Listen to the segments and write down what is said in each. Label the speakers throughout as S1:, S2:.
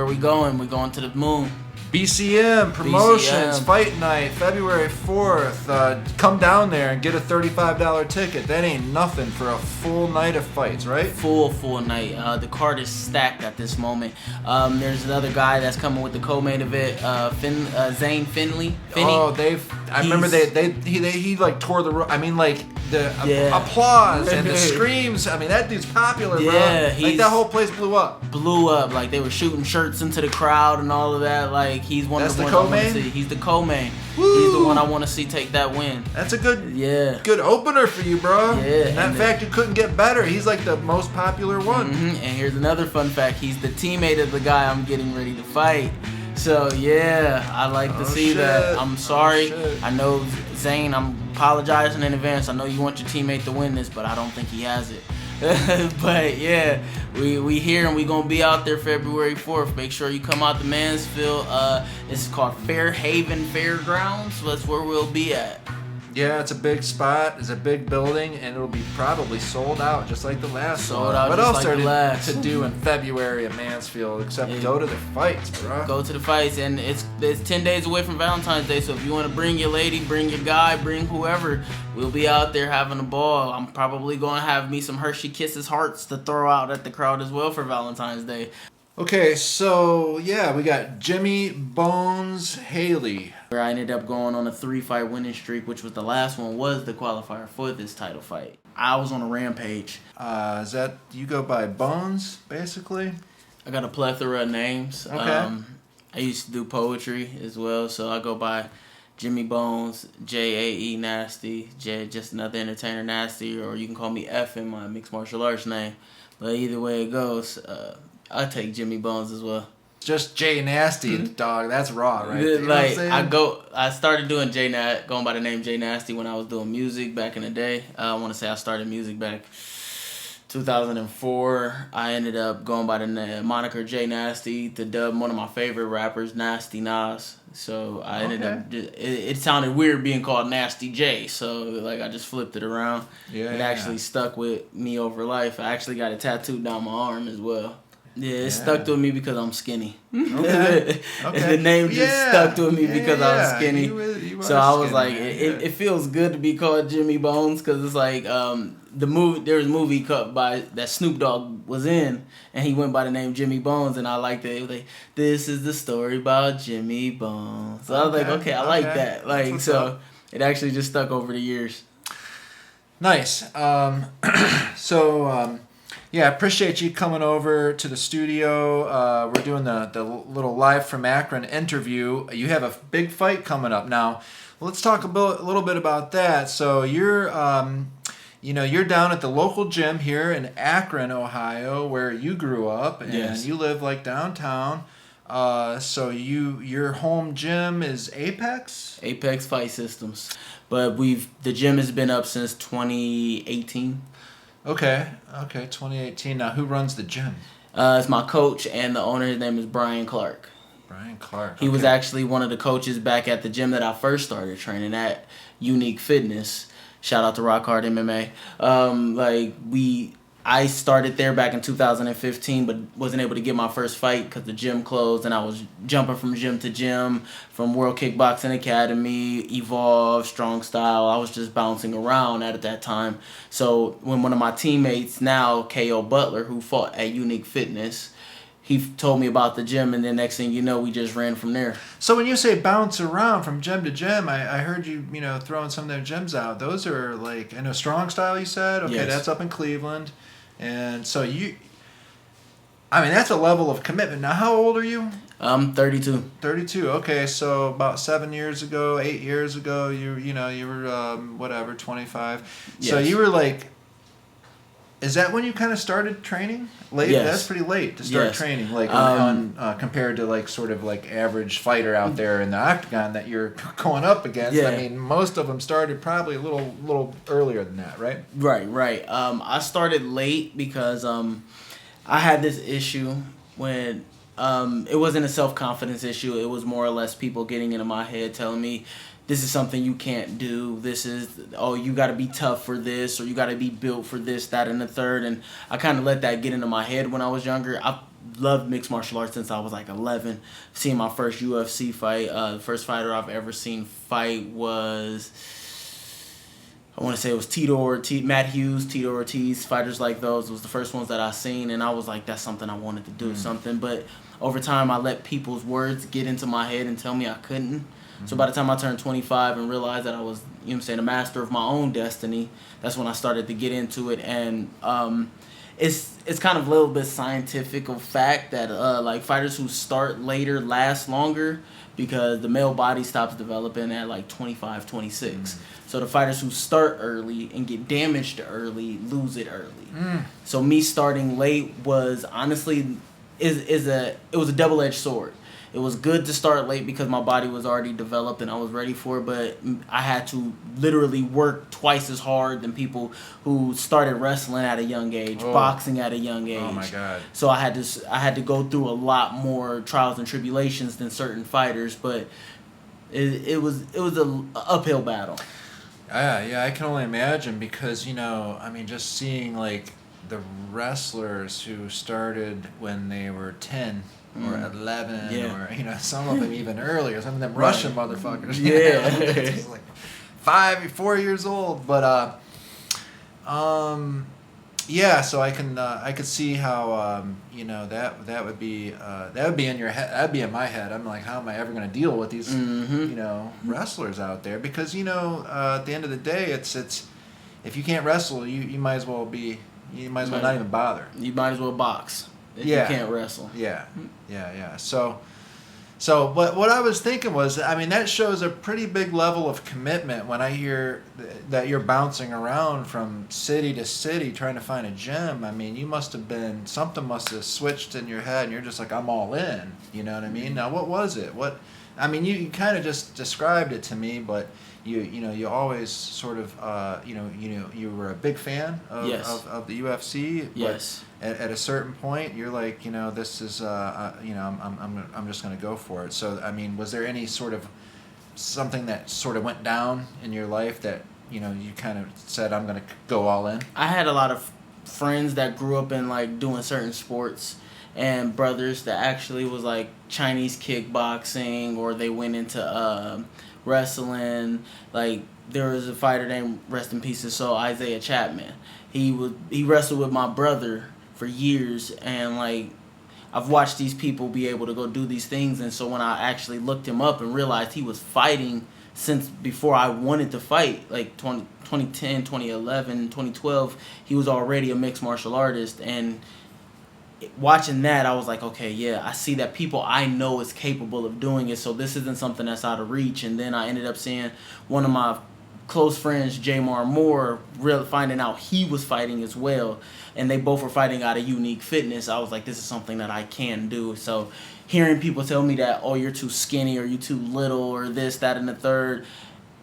S1: where we going? We going to the moon.
S2: BCM Promotions, Fight Night, February 4th. Come down there and get a $35 ticket. That ain't nothing for a full night of fights, right?
S1: Full night. The card is stacked at this moment. There's another guy that's coming with the co-main event, Zane Finley.
S2: Oh, I remember he like tore the room. I mean, like the applause and the screams. I mean, that dude's popular, bro. Like that whole place blew up.
S1: Like they were shooting shirts into the crowd and all of that. Like he's one of the ones I want to see. He's the co-main. Woo! He's the one I want to see take that win.
S2: That's a good opener for you, bro. Yeah. In fact, you couldn't get better. He's like the most popular one.
S1: Mm-hmm. And here's another fun fact. He's the teammate of the guy I'm getting ready to fight. So yeah, I like to see that. I'm sorry. I know Zane. I'm apologizing in advance. I know you want your teammate to win this, but I don't think he has it. But yeah, we here and we gonna be out there February 4th. Make sure you come out to Mansfield. It's called Fairhaven Fairgrounds. So that's where we'll be at.
S2: Yeah, it's a big spot. It's a big building, and it'll be probably sold out, just like the last one.
S1: What else are there
S2: to do in February at Mansfield except go to the fights, bro?
S1: Go to the fights, and it's 10 days away from Valentine's Day. So if you want to bring your lady, bring your guy, bring whoever, we'll be out there having a ball. I'm probably gonna have me some Hershey Kisses hearts to throw out at the crowd as well for Valentine's Day.
S2: Okay, so yeah, we got Jimmybones Haley.
S1: I ended up going on a 3-fight winning streak, which was the last one, was the qualifier for this title fight. I was on a rampage.
S2: Is that, you go by Bones, basically?
S1: I got a plethora of names.
S2: Okay.
S1: I used to do poetry as well, so I go by Jimmybones, J-A-E Nasty, just another entertainer Nasty, or you can call me F in my mixed martial arts name. But either way it goes, I take Jimmybones as well.
S2: Just J Nasty, dog. That's raw, right?
S1: You know I started doing going by the name J Nasty when I was doing music back in the day. I want to say I started music back 2004. I ended up going by the moniker J Nasty to dub one of my favorite rappers, Nasty Nas. So I ended up. It sounded weird being called Nasty J. So like I just flipped it around. It actually stuck with me over life. I actually got it tattooed down my arm as well. Yeah, it stuck to me because I'm skinny. Okay. The name just stuck to me because I was skinny. You so I was like, it feels good to be called Jimmybones because it's like there was a movie cut by that Snoop Dogg was in, and he went by the name Jimmybones, and I liked it. It was like, this is the story about Jimmybones. So I was like, okay, I like that. Like so, it actually just stuck over the years.
S2: Nice. Yeah, appreciate you coming over to the studio. We're doing the little live from Akron interview. You have a big fight coming up now. Let's talk a little bit about that. So you're, you're down at the local gym here in Akron, Ohio, where you grew up, and you live like downtown. So your home gym is Apex?
S1: Apex Fight Systems, but the gym has been up since 2018.
S2: Okay, 2018. Now, who runs the gym?
S1: It's my coach and the owner. His name is Brian Clark.
S2: Brian Clark.
S1: He was actually one of the coaches back at the gym that I first started training at, Unique Fitness. Shout out to Rock Hard MMA. I started there back in 2015, but wasn't able to get my first fight because the gym closed, and I was jumping from gym to gym, from World Kickboxing Academy, Evolve, Strong Style. I was just bouncing around at that time. So when one of my teammates now, K.O. Butler, who fought at Unique Fitness, he told me about the gym, and then next thing you know, we just ran from there.
S2: So when you say bounce around from gym to gym, I heard you, throwing some of their gyms out. Those are like, in a Strong Style, you said? Okay, yes. That's up in Cleveland. And so that's a level of commitment. Now, how old are you?
S1: I'm 32.
S2: 32. Okay, so about 8 years ago, you were 25.
S1: Yes.
S2: So you were like, is that when you kind of started training? Late?
S1: Yes.
S2: That's pretty late to start training, like compared to like sort of like average fighter out there in the octagon that you're going up against.
S1: Yeah.
S2: I mean, most of them started probably a little earlier than that, right?
S1: Right. I started late because I had this issue when it wasn't a self-confidence issue. It was more or less people getting into my head telling me, this is something you can't do. You got to be tough for this, or you got to be built for this, that, and the third. And I kind of let that get into my head when I was younger. loved mixed martial arts since I was like 11. Seeing my first UFC fight, the first fighter I've ever seen fight was, I want to say it was Matt Hughes, Tito Ortiz, fighters like those was the first ones that I seen, and I was like, that's something I wanted to do, something. But over time, I let people's words get into my head and tell me I couldn't. So by the time I turned 25 and realized that I was, a master of my own destiny, that's when I started to get into it. And it's kind of a little bit scientific of fact that like fighters who start later last longer because the male body stops developing at like 25, 26. So the fighters who start early and get damaged early lose it early. So me starting late was honestly it was a double-edged sword. It was good to start late because my body was already developed and I was ready for it, but I had to literally work twice as hard than people who started wrestling at a young age, boxing at a young age.
S2: Oh my God!
S1: So I had to go through a lot more trials and tribulations than certain fighters, but it was an uphill battle.
S2: Yeah, I can only imagine because just seeing like the wrestlers who started when they were 10 or 11 or some of them even earlier, some of them Russian motherfuckers, just like 4 years old, but so I could see how that would be in your head, that'd be in my head. I'm like, how am I ever going to deal with these wrestlers out there? Because at the end of the day, it's if you can't wrestle, you might as well not even bother.
S1: You might as well box if you can't wrestle.
S2: Yeah. So what I was thinking was, that shows a pretty big level of commitment when I hear that you're bouncing around from city to city trying to find a gym. Something must have switched in your head and you're just like, I'm all in. You know what I mean? Now, what was it? You kind of just described it to me, but you always sort of you were a big fan of the UFC.
S1: Yes.
S2: But at a certain point, you're like, this is I'm just going to go for it. So was there any sort of something that sort of went down in your life that you kind of said, I'm going to go all in?
S1: I had a lot of friends that grew up in like doing certain sports, and brothers that actually was like Chinese kickboxing, or they went into wrestling. Like there was a fighter named, rest in peace, so Isaiah Chapman. He wrestled with my brother for years, and like I've watched these people be able to go do these things, and so when I actually looked him up and realized he was fighting since before I wanted to fight, like 2010, 2011, 2012, he was already a mixed martial artist. And watching that, I was like, okay, yeah, I see that people I know is capable of doing it, so this isn't something that's out of reach. And then I ended up seeing one of my close friends, Jamar Moore, finding out he was fighting as well, and they both were fighting out of Unique Fitness. I was like, this is something that I can do. So hearing people tell me that, oh, you're too skinny or you're too little or this, that, and the third,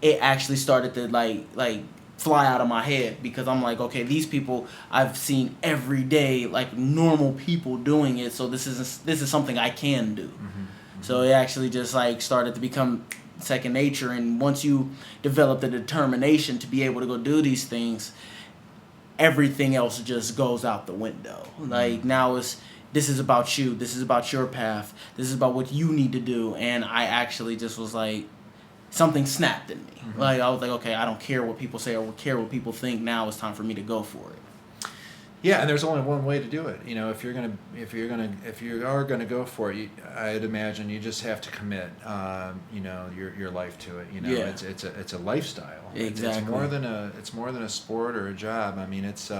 S1: it actually started to like fly out of my head, because I'm like, okay, these people I've seen every day, like normal people doing it, so this is something I can do. So it actually just like started to become second nature, and once you develop the determination to be able to go do these things, everything else just goes out the window. Like now this is about you, this is about your path, this is about what you need to do. And I actually just was like, something snapped in me. Like I was like, okay, I don't care what people say or care what people think. Now it's time for me to go for it.
S2: Yeah, and there's only one way to do it. If you are gonna go for it, I'd imagine you just have to commit, your life to it. It's a lifestyle.
S1: Exactly.
S2: It's more than a sport or a job. It's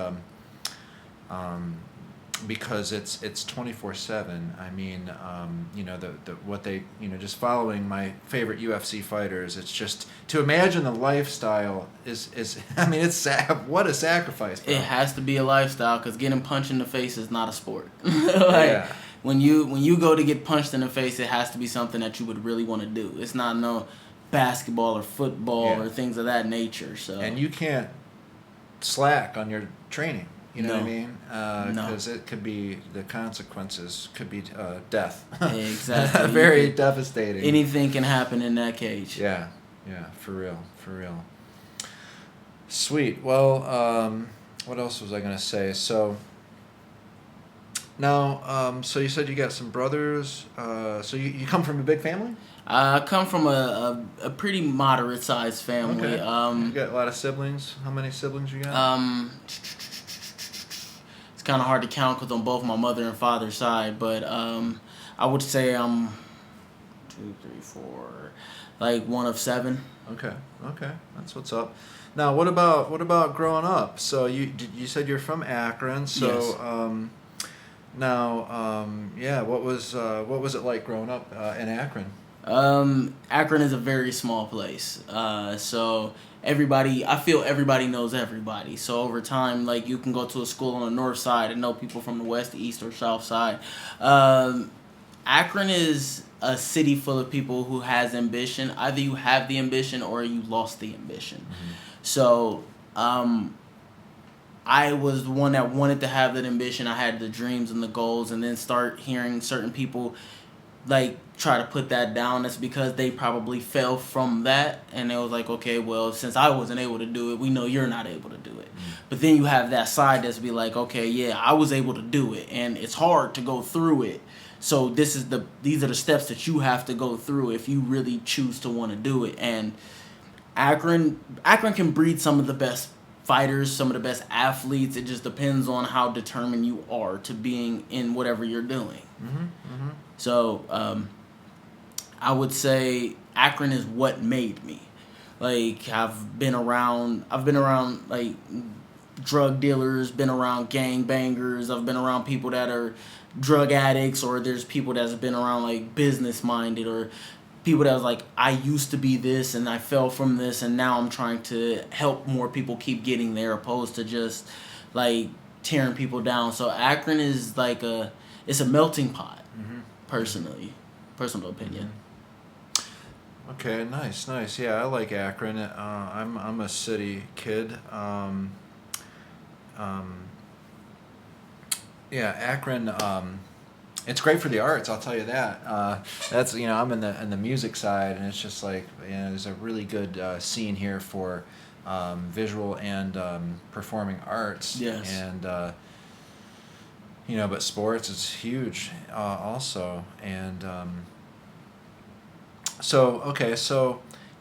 S2: because it's 24/7. What they just following my favorite UFC fighters. It's just to imagine the lifestyle is it's what a sacrifice, bro.
S1: It has to be a lifestyle, because getting punched in the face is not a sport. When you go to get punched in the face, it has to be something that you would really want to do. It's not no basketball or football or things of that nature. So
S2: and you can't slack on your training. You know what I mean? Because it could be, the consequences could be death.
S1: Exactly.
S2: Very devastating.
S1: Anything can happen in that cage.
S2: Yeah, for real. Sweet. Well, what else was I going to say? So Now, so you said you got some brothers. So you come from a big family?
S1: I come from a pretty moderate sized family.
S2: Okay. You got a lot of siblings. How many siblings you got?
S1: It's kind of hard to count because on both my mother and father's side, but I would say I'm 2, 3, 4, like one of 7.
S2: Okay, that's what's up. Now, what about growing up? So you said you're from Akron. So
S1: Yes.
S2: what was it like growing up in Akron?
S1: Akron is a very small place. So I feel everybody knows everybody. So over time, like you can go to a school on the north side and know people from the west, east, or south side. Akron is a city full of people who has ambition. Either you have the ambition or you lost the ambition. Mm-hmm. So, I was the one that wanted to have that ambition. I had the dreams and the goals, and then start hearing certain people like try to put that down. That's because they probably fell from that, and it was like, okay, well, since I wasn't able to do it, we know you're not able to do it. Mm-hmm. But then you have that side that's be like, okay, yeah, I was able to do it, and it's hard to go through it. So these are the steps that you have to go through if you really choose to want to do it. And Akron can breed some of the best fighters, some of the best athletes. It just depends on how determined you are to being in whatever you're doing. Mm-hmm, mm-hmm. So I would say Akron is what made me. Like I've been around like drug dealers, been around gang bangers, I've been around people that are drug addicts, or there's people that's been around like business minded, or people that was like, I used to be this and I fell from this and now I'm trying to help more people keep getting there, opposed to just like tearing people down. So Akron is like it's a melting pot, mm-hmm. Personal opinion.
S2: Mm-hmm. Okay, nice. Yeah, I like Akron. I'm a city kid. Akron. It's great for the arts, I'll tell you that. That's I'm in the music side, and it's just like there's a really good scene here for visual and performing arts.
S1: Yes.
S2: And but sports is huge also. And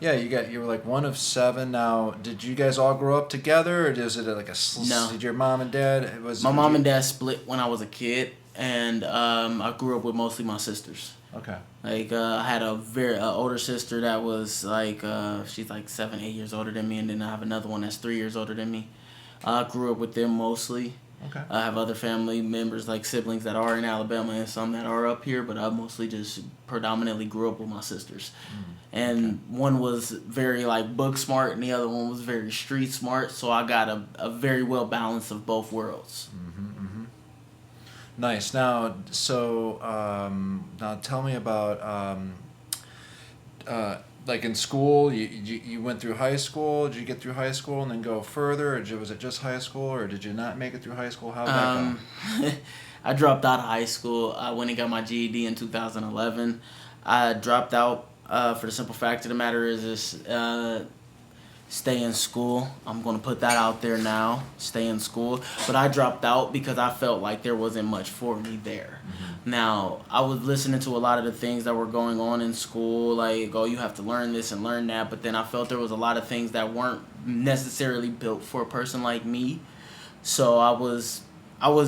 S2: you were like one of 7. Now, did you guys all grow up together, or is it like
S1: No?
S2: Did your mom and dad?
S1: My mom and dad split when I was a kid. And I grew up with mostly my sisters.
S2: Okay.
S1: Like I had a very older sister that was like she's like 7, 8 years older than me, and then I have another one that's 3 years older than me. I grew up with them mostly.
S2: Okay.
S1: I have other family members, like siblings that are in Alabama and some that are up here, but I mostly just predominantly grew up with my sisters. And one was very like book smart, and the other one was very street smart. So I got a very well balance of both worlds.
S2: Nice. Now, now tell me about like in school. You went through high school. Did you get through high school and then go further, or was it just high school, or did you not make it through high school? How did that go?
S1: I dropped out of high school. I went and got my GED in 2011. I dropped out for the simple fact of the matter is stay in school. I'm going to put that out there now. Stay in school. But I dropped out because I felt like there wasn't much for me there. Mm-hmm. Now, I was listening to a lot of the things that were going on in school, like, oh, you have to learn this and learn that. But then I felt there was a lot of things that weren't necessarily built for a person like me. So I was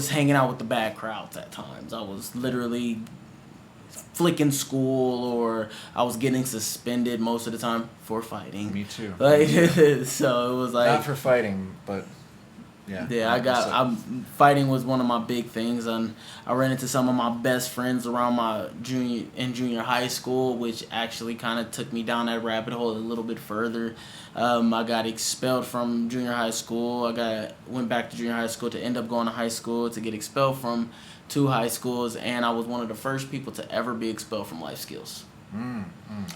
S1: hanging out with the bad crowds at times. I was literally flicking school, or I was getting suspended most of the time for fighting.
S2: Me too.
S1: Like, so it was like
S2: not for fighting, but yeah.
S1: Yeah, fighting was one of my big things, and I ran into some of my best friends around my junior high school, which actually kind of took me down that rabbit hole a little bit further. I got expelled from junior high school. Went back to junior high school to end up going to high school, to get expelled from 2 high schools, and I was one of the first people to ever be expelled from life skills.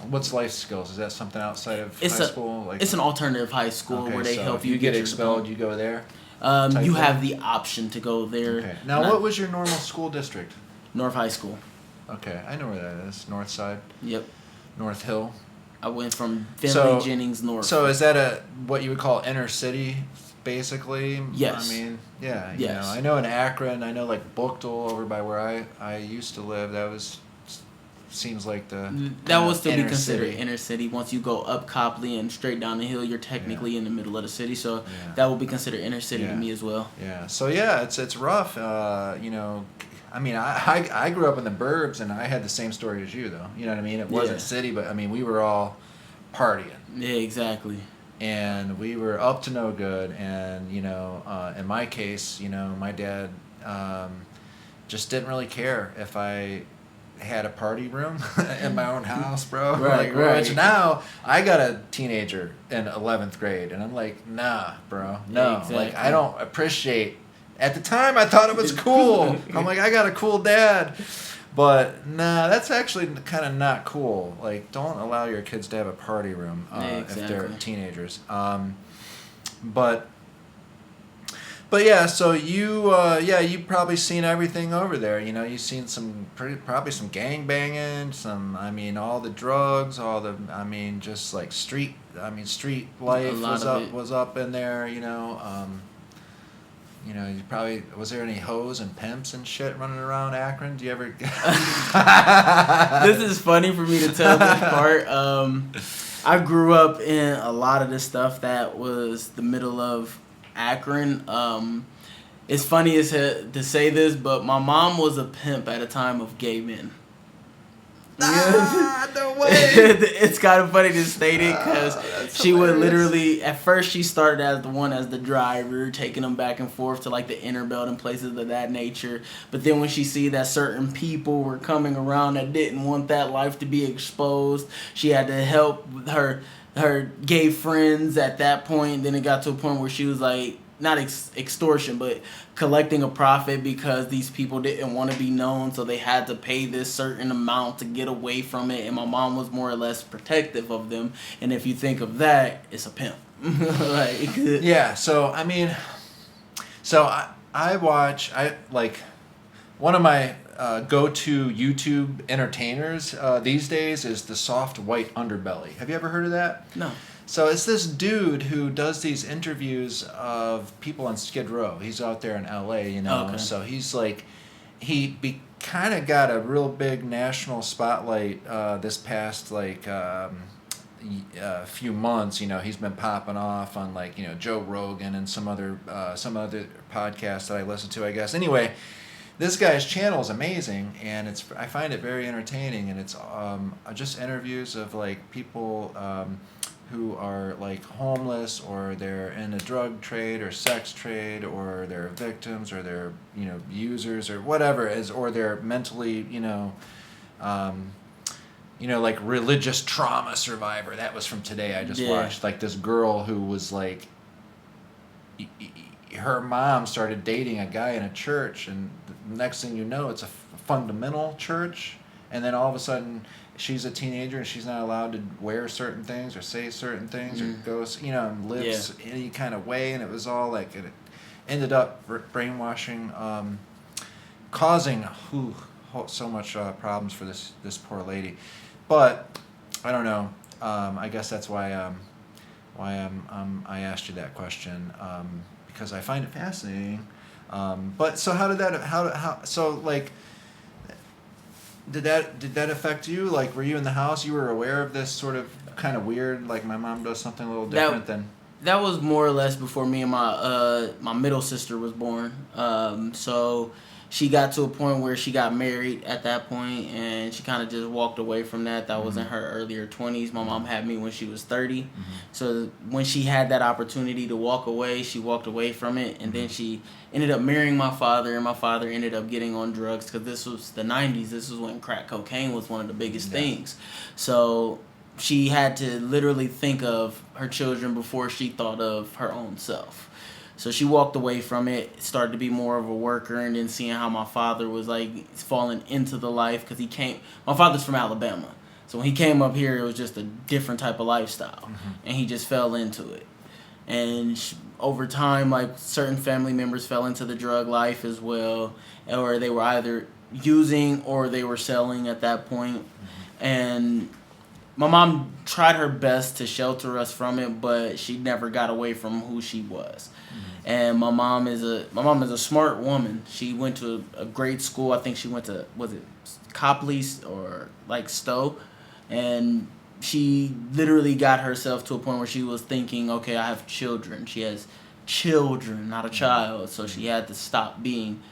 S2: What's life skills? Is that something outside of high school?
S1: It's an alternative high school where they help you.
S2: If you get expelled, you go there?
S1: You have the option to go there.
S2: Okay. Now, what was your normal school district?
S1: North High School.
S2: Okay, I know where that is. North Side?
S1: Yep.
S2: North Hill?
S1: I went from Finley Jennings North.
S2: So is that what you would call inner city basically.
S1: Yes.
S2: I mean, yeah. You
S1: Yes.
S2: know, I know in Akron, I know like Buchtel over by where I used to live. That was seems like
S1: that will still be considered
S2: city.
S1: inner city. Once you go up Copley and straight down the hill, you're technically in the middle of the city. So
S2: Yeah.
S1: that will be considered inner city to me as well.
S2: Yeah. So yeah, it's rough. You know, I mean, I grew up in the burbs, and I had the same story as you, though. You know what I mean? It wasn't city, but I mean, we were all partying.
S1: Yeah, exactly.
S2: And we were up to no good. And you know, in my case, you know, my dad just didn't really care if I had a party room in my own house, bro.
S1: Right,
S2: Which now I got a teenager in 11th grade, and I'm like, nah, bro, no.
S1: Exactly.
S2: Like, I don't appreciate. At the time, I thought it was cool. I'm like, I got a cool dad. But, nah, that's actually kind of not cool. Like, don't allow your kids to have a party room if they're teenagers. But yeah, so you've probably seen everything over there. You know, you've seen probably some gang banging, all the drugs, just like street life was up in there. You probably, was there any hoes and pimps and shit running around Akron? Do you ever?
S1: This is funny for me to tell this part. I grew up in a lot of the stuff that was the middle of Akron. It's funny as to say this, but my mom was a pimp at a time of gay men.
S2: No way!
S1: It's kind of funny to state it because she would literally, at first she started as the driver, taking them back and forth to like the inner belt and places of that nature. But then when she see that certain people were coming around that didn't want that life to be exposed, she had to help her gay friends at that point. Then it got to a point where she was like, not extortion, but collecting a profit because these people didn't want to be known, so they had to pay this certain amount to get away from it. And my mom was more or less protective of them. And if you think of that, it's a pimp.
S2: Yeah. So I mean, I one of my go-to YouTube entertainers these days is the Soft White Underbelly. Have you ever heard of that?
S1: No.
S2: So it's this dude who does these interviews of people on Skid Row. He's out there in L.A., you know. Okay. So he's like, he kind of got a real big national spotlight this past few months. You know, he's been popping off on Joe Rogan and some other podcasts that I listen to, I guess. Anyway, this guy's channel is amazing, and I find it very entertaining, and it's just interviews of people who are like homeless, or they're in a drug trade or sex trade, or they're victims, or they're users, or whatever, or they're mentally like religious trauma survivor. That was from today. I just watched like this girl who was like, her mom started dating a guy in a church, and the next thing you know, it's a fundamental church, and then all of a sudden she's a teenager and she's not allowed to wear certain things or say certain things or go, and lives any kind of way, and it was all like, it ended up brainwashing, causing so much problems for this poor lady. But I don't know. I guess that's why I asked you that question, because I find it fascinating. But so did that affect you? Like, were you in the house? You were aware of this sort of kind of weird, like my mom does something a little different than.
S1: That was more or less before me and my middle sister was born. So she got to a point where she got married at that point, and she kind of just walked away from that. That was in her earlier 20s. My mom had me when she was 30. Mm-hmm. So when she had that opportunity to walk away, she walked away from it. And then she ended up marrying my father, and my father ended up getting on drugs, because this was the 90s. This was when crack cocaine was one of the biggest things. So she had to literally think of her children before she thought of her own self. So she walked away from it, started to be more of a worker, and then seeing how my father was like falling into the life, because my father's from Alabama. So when he came up here, it was just a different type of lifestyle, and he just fell into it. And over time, like, certain family members fell into the drug life as well, or they were either using or they were selling at that point. And my mom tried her best to shelter us from it, but she never got away from who she was. And my mom is a smart woman. She went to a great school. I think she went to, was it Copley or like Stowe, and she literally got herself to a point where she was thinking, okay, I have children. She has children, not a child. So she had to stop being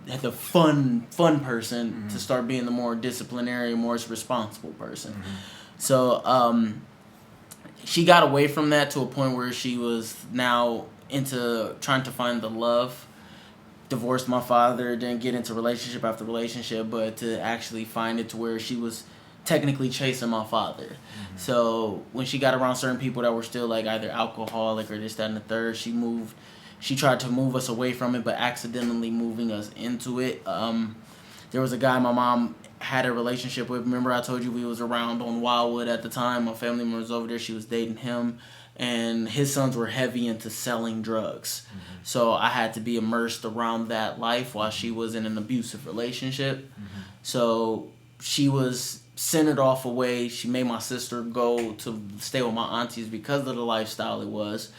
S1: the fun person to start being the more disciplinary, more responsible person. So she got away from that to a point where she was now into trying to find the love. Divorced my father, didn't get into relationship after relationship, but to actually find it to where she was technically chasing my father. So when she got around certain people that were still like either alcoholic or this, that, and the third, she tried to move us away from it, but accidentally moving us into it. There was a guy my mom had a relationship with. Remember I told you we was around on Wildwood at the time. My family member was over there. She was dating him. And his sons were heavy into selling drugs. So I had to be immersed around that life while she was in an abusive relationship. So she was centered off away. She made my sister go to stay with my aunties because of the lifestyle it was.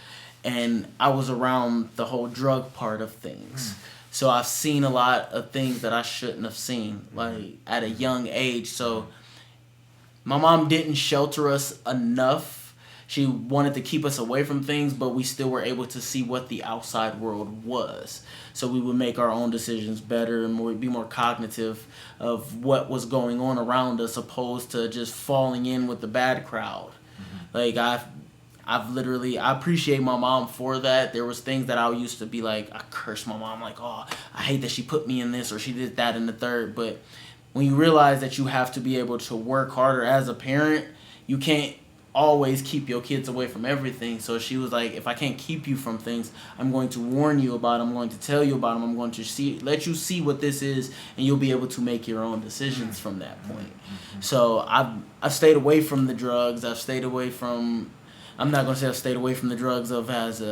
S1: And I was around the whole drug part of things. So I've seen a lot of things that I shouldn't have seen, like at a young age. So my mom didn't shelter us enough. She wanted to keep us away from things, but we still were able to see what the outside world was. So we would make our own decisions better and be more cognitive of what was going on around us, opposed to just falling in with the bad crowd. Like I appreciate my mom for that. There was things that I used to be like, I curse my mom, like, oh, I hate that she put me in this or she did that in the third. But when you realize that you have to be able to work harder as a parent, you can't always keep your kids away from everything. So she was like, if I can't keep you from things, I'm going to warn you about them. I'm going to tell you about them. I'm going to let you see what this is, and you'll be able to make your own decisions from that point. So I've stayed away from the drugs. I've stayed away from, I'm not going to say I've stayed away from the drugs as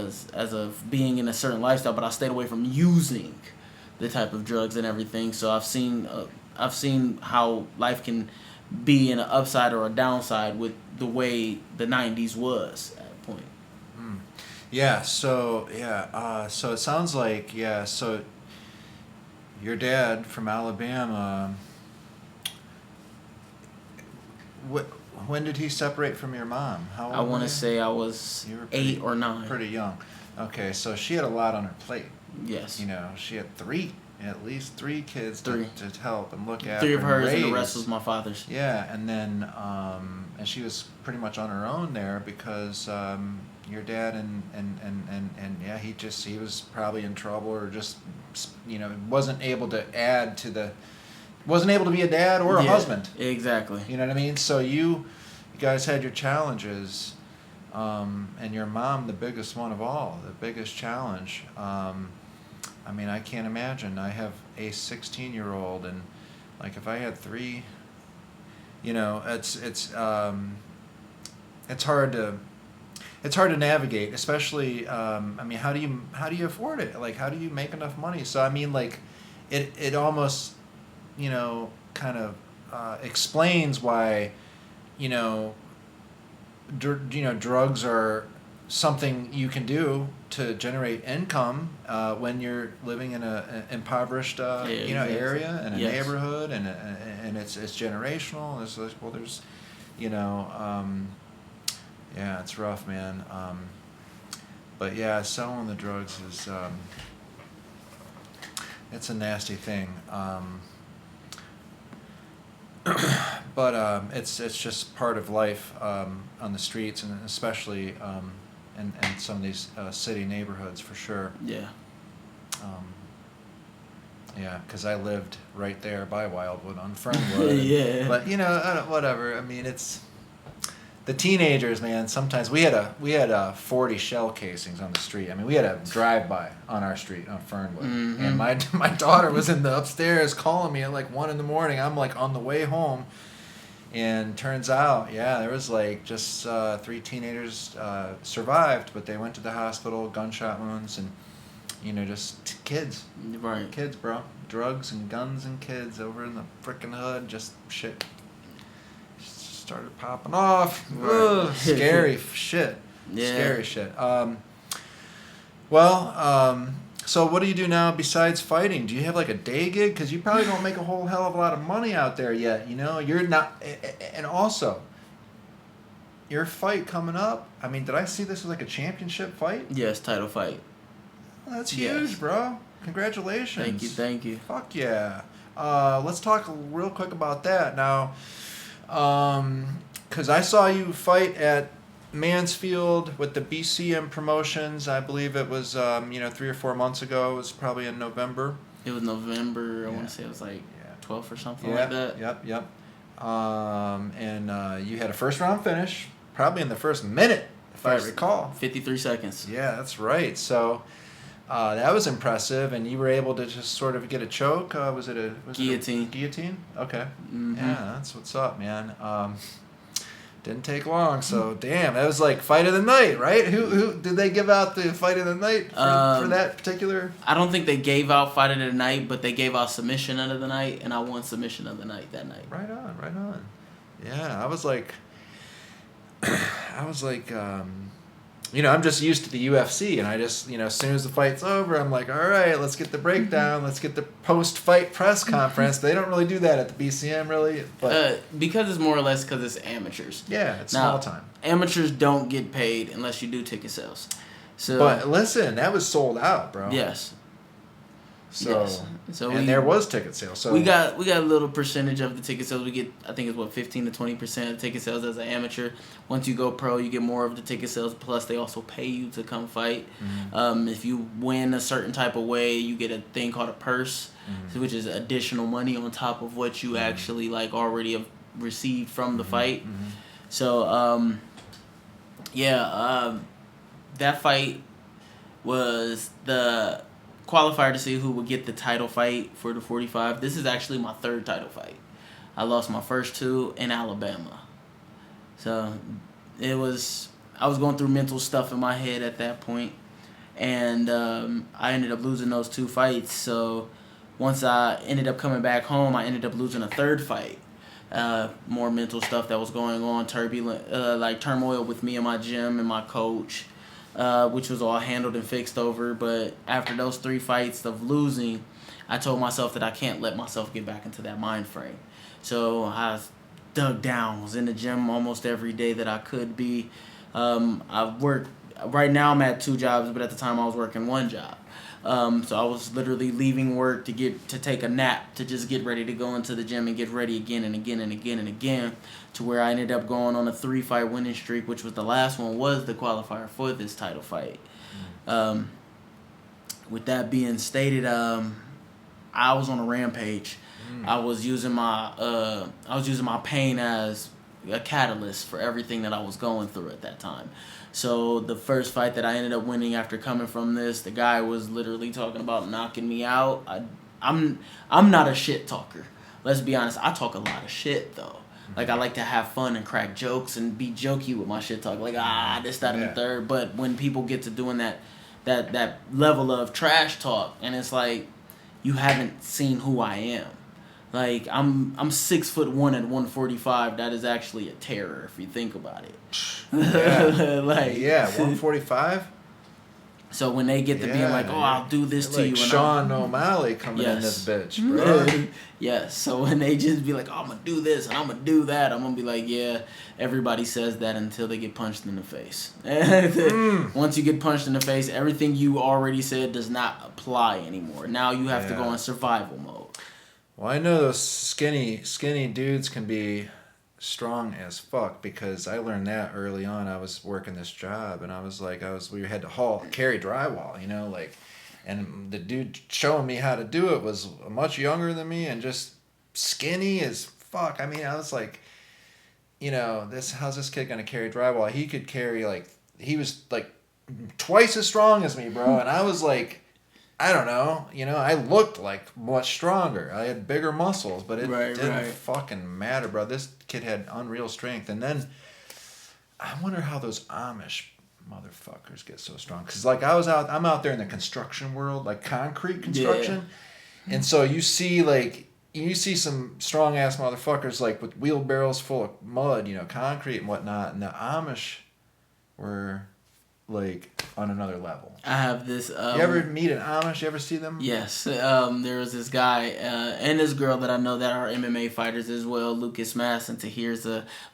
S1: of being in a certain lifestyle, but I stayed away from using the type of drugs and everything. So I've seen how life can be an upside or a downside with the way the 90s was at a point.
S2: Yeah, so it sounds like, so your dad from Alabama, when did he separate from your mom? How old
S1: I want to say I was 8 or 9.
S2: Pretty young. Okay, so she had a lot on her plate.
S1: Yes.
S2: You know, she had at least three kids to help and look after.
S1: 3 of hers,
S2: and
S1: the rest was my father's.
S2: Yeah, and then and she was pretty much on her own there because your dad and yeah, he was probably in trouble or just wasn't able to be a dad or a husband.
S1: Exactly.
S2: You know what I mean? So you guys had your challenges, and your mom the biggest one of all, the biggest challenge. I mean, I can't imagine. I have a 16-year-old, and like if I had 3, it's hard to navigate, especially. I mean, how do you afford it? Like, how do you make enough money? So I mean, like, it almost kind of explains why drugs are something you can do to generate income when you're living in a impoverished area and a neighborhood, and it's generational. It's like, well, there's it's rough, man. But yeah, selling the drugs is it's a nasty thing. But it's just part of life on the streets, and especially in some of these city neighborhoods, for sure.
S1: Yeah.
S2: Because I lived right there by Wildwood on Fernwood.
S1: Yeah.
S2: But whatever. I mean, it's the teenagers, man. Sometimes we had 40 shell casings on the street. I mean, we had a drive-by on our street on Fernwood, and my daughter was in the upstairs calling me at like 1 a.m. I'm like on the way home, and turns out, there was like just 3 teenagers survived, but they went to the hospital, gunshot wounds, and just kids,
S1: right?
S2: Kids, bro, drugs and guns and kids over in the frickin' hood, just shit. started popping off.
S1: Right.
S2: Ugh, scary shit.
S1: Yeah.
S2: Scary shit. So what do you do now besides fighting? Do you have like a day gig? Because you probably don't make a whole hell of a lot of money out there yet. You know, you're not. And also, your fight coming up. I mean, did I see this as like a championship fight?
S1: Yes, title fight.
S2: Well, that's huge, bro. Congratulations.
S1: Thank you.
S2: Fuck yeah. Let's talk real quick about that now. Because I saw you fight at Mansfield with the BCM Promotions. I believe it was 3 or 4 months ago. It was probably in November.
S1: It was November. I want to say it was like 12th or something like that.
S2: Yep. And you had a first round finish, probably in the first minute, if I recall.
S1: 53 seconds.
S2: Yeah, that's right. So that was impressive, and you were able to just sort of get a choke. Was it a
S1: guillotine?
S2: Guillotine. Okay.
S1: Mm-hmm.
S2: Yeah, that's what's up, man. Didn't take long, so damn, that was like fight of the night, right? Who did they give out the fight of the night for that particular?
S1: I don't think they gave out fight of the night, but they gave out submission of the night, and I won submission of the night that night.
S2: Right on. Yeah, I was like, I'm just used to the UFC, and I just, as soon as the fight's over, I'm like, all right, let's get the breakdown, let's get the post-fight press conference. They don't really do that at the BCM, really. But
S1: because it's more or less because it's amateurs.
S2: Yeah, it's small time.
S1: Amateurs don't get paid unless you do ticket sales. So,
S2: but listen, that was sold out, bro.
S1: Yes.
S2: So there was ticket sales. So
S1: we got a little percentage of the ticket sales. We get, I think it's 15 to 20% of ticket sales as an amateur. Once you go pro, you get more of the ticket sales. Plus, they also pay you to come fight. Mm-hmm. If you win a certain type of way, you get a thing called a purse, which is additional money on top of what you actually like already have received from the fight. Mm-hmm. So that fight was the qualifier to see who would get the title fight for the 45. This is actually my third title fight. I lost my first two in Alabama. So I was going through mental stuff in my head at that point, and I ended up losing those two fights. So once I ended up coming back home, I ended up losing a third fight. More mental stuff that was going on, turmoil with me and my gym and my coach. Which was all handled and fixed over. But after those 3 fights of losing, I told myself that I can't let myself get back into that mind frame. So I dug down, was in the gym almost every day that I could be. I worked, right now I'm at 2 jobs, but at the time I was working 1 job. So I was literally leaving work to take a nap, to just get ready to go into the gym and get ready again and again and again and again, to where I ended up going on a 3-fight winning streak, which was the last one, was the qualifier for this title fight. With that being stated, I was on a rampage. I was using my pain as a catalyst for everything that I was going through at that time. So the first fight that I ended up winning after coming from this, the guy was literally talking about knocking me out. I'm not a shit talker. Let's be honest. I talk a lot of shit though. Like, I like to have fun and crack jokes and be jokey with my shit talk. Like, this, that, and the third. But when people get to doing that level of trash talk, and it's like, you haven't seen who I am. Like, I'm 6'1" at 145. That is actually a terror if you think about it.
S2: Yeah. 145.
S1: So when they get to being like, I'll do this to you.
S2: Like Sean O'Malley coming in this bitch, bro.
S1: Yes. So when they just be like, I'm going to do this and I'm going to do that, I'm going to be like, yeah, everybody says that until they get punched in the face. Once you get punched in the face, everything you already said does not apply anymore. Now you have to go in survival mode.
S2: Well, I know those skinny dudes can be strong as fuck, because I learned that early on. I was working this job, and we had to carry drywall, and the dude showing me how to do it was much younger than me and just skinny as fuck. I mean, I was like, how's this kid gonna carry drywall? He could carry, he was like twice as strong as me, bro, and I was like, I don't know, I looked like much stronger. I had bigger muscles, but it didn't fucking matter, bro. This kid had unreal strength. And then I wonder how those Amish motherfuckers get so strong. Because, I'm out there in the construction world, like concrete construction. Yeah. And so you see, you see some strong ass motherfuckers like with wheelbarrows full of mud, concrete and whatnot, and the Amish were like on another level.
S1: I have this.
S2: You ever meet an Amish? You ever see them?
S1: Yes. There was this guy and this girl that I know that are MMA fighters as well, Lucas Mass, and here's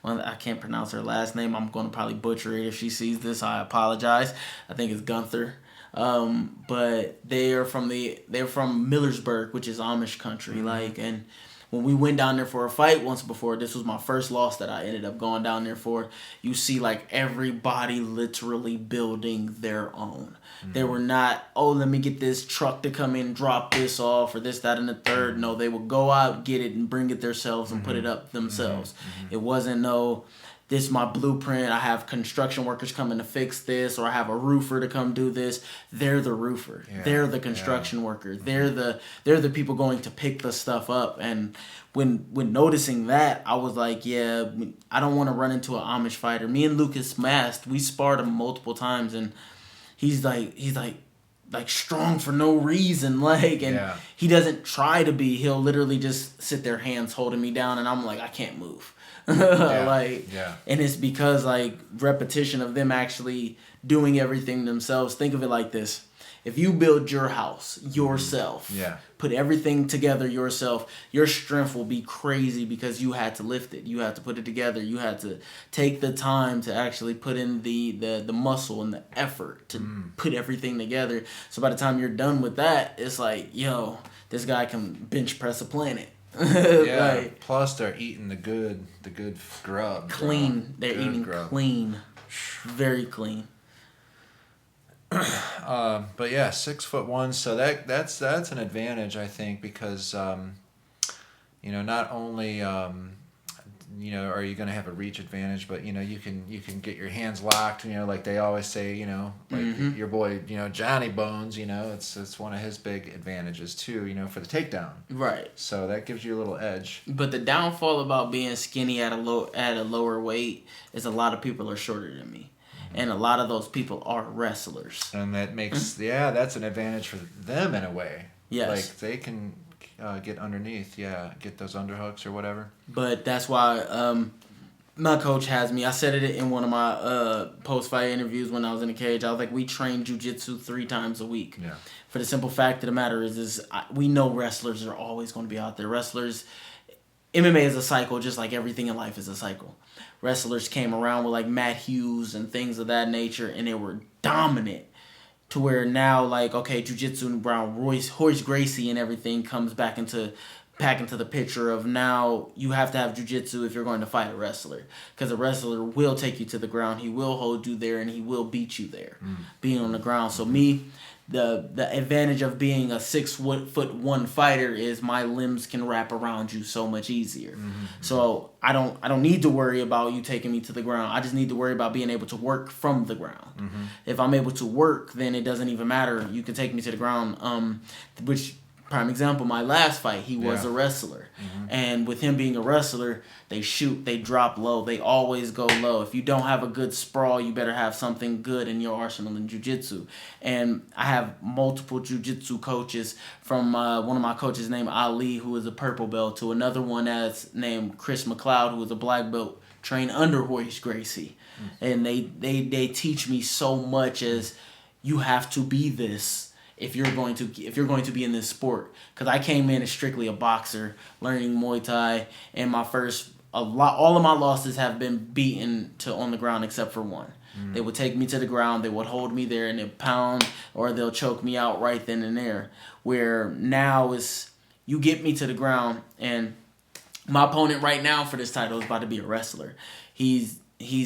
S1: one. I can't pronounce her last name. I'm going to probably butcher it if she sees this. I apologize. I think it's Gunther. But they're from Millersburg, which is Amish country.
S2: Mm-hmm.
S1: And when we went down there for a fight once before, this was my first loss that I ended up going down there for. You see everybody literally building their own. Mm-hmm. They were not, let me get this truck to come in, drop this off, or this, that, and the third. Mm-hmm. No, they would go out, get it, and bring it themselves and put it up themselves. Mm-hmm. It wasn't this is my blueprint. I have construction workers coming to fix this, or I have a roofer to come do this. They're the roofer. Yeah, they're the construction worker. Mm-hmm. They're the people going to pick the stuff up. And when noticing that, I was like, yeah, I don't want to run into an Amish fighter. Me and Lucas Mast, we sparred him multiple times, and he's like strong for no reason, he doesn't try to be. He'll literally just sit there, hands holding me down, and I'm like, I can't move. And it's because repetition of them actually doing everything themselves. Think of it like this: if you build your house yourself, put everything together yourself, your strength will be crazy because you had to lift it, you had to put it together, you had to take the time to actually put in the muscle and the effort to put everything together. So by the time you're done with that, it's like, yo, this guy can bench press a planet.
S2: Plus they're eating the good grub.
S1: Clean. They're good eating grub. Clean. Very clean.
S2: But 6'1", so that's an advantage, I think, because not only are you going to have a reach advantage, but you can get your hands locked, like they always say, your boy, Johnny Bones, it's one of his big advantages too, for the takedown.
S1: Right.
S2: So that gives you a little edge.
S1: But the downfall about being skinny at a lower weight is a lot of people are shorter than me. And a lot of those people are wrestlers.
S2: And that makes, that's an advantage for them in a way.
S1: Yes.
S2: They can get underneath, get those underhooks or whatever.
S1: But that's why my coach has me. I said it in one of my post-fight interviews when I was in the cage. I was like, we train jiu-jitsu 3 times a week. Yeah. For the simple fact of the matter is we know wrestlers are always going to be out there. Wrestlers, MMA is a cycle, just like everything in life is a cycle. Wrestlers came around with Matt Hughes and things of that nature, and they were dominant. To where now, jiu-jitsu around Royce Gracie and everything comes back into the picture of now you have to have jiu-jitsu if you're going to fight a wrestler. Because a wrestler will take you to the ground. He will hold you there, and he will beat you there, being on the ground. So the advantage of being a 6'1" fighter is my limbs can wrap around you so much easier. Mm-hmm. So I don't need to worry about you taking me to the ground. I just need to worry about being able to work from the ground. Mm-hmm. If I'm able to work, then it doesn't even matter. You can take me to the ground. Which prime example, my last fight, he was a wrestler. Mm-hmm. And with him being a wrestler, they shoot, they drop low, they always go low. If you don't have a good sprawl, you better have something good in your arsenal in jiu-jitsu. And I have multiple jiu-jitsu coaches, from one of my coaches named Ali, who is a purple belt, to another one that's named Chris McLeod, who is a black belt, trained under Royce Gracie. Mm-hmm. And they teach me so much as you have to be this if you're going to be in this sport. Because I came in as strictly a boxer, learning Muay Thai, and all of my losses have been beaten to on the ground except for one. They would take me to the ground, they would hold me there, and they'd pound, or they'll choke me out right then and there. Where now is you get me to the ground, and my opponent right now for this title is about to be a wrestler. He's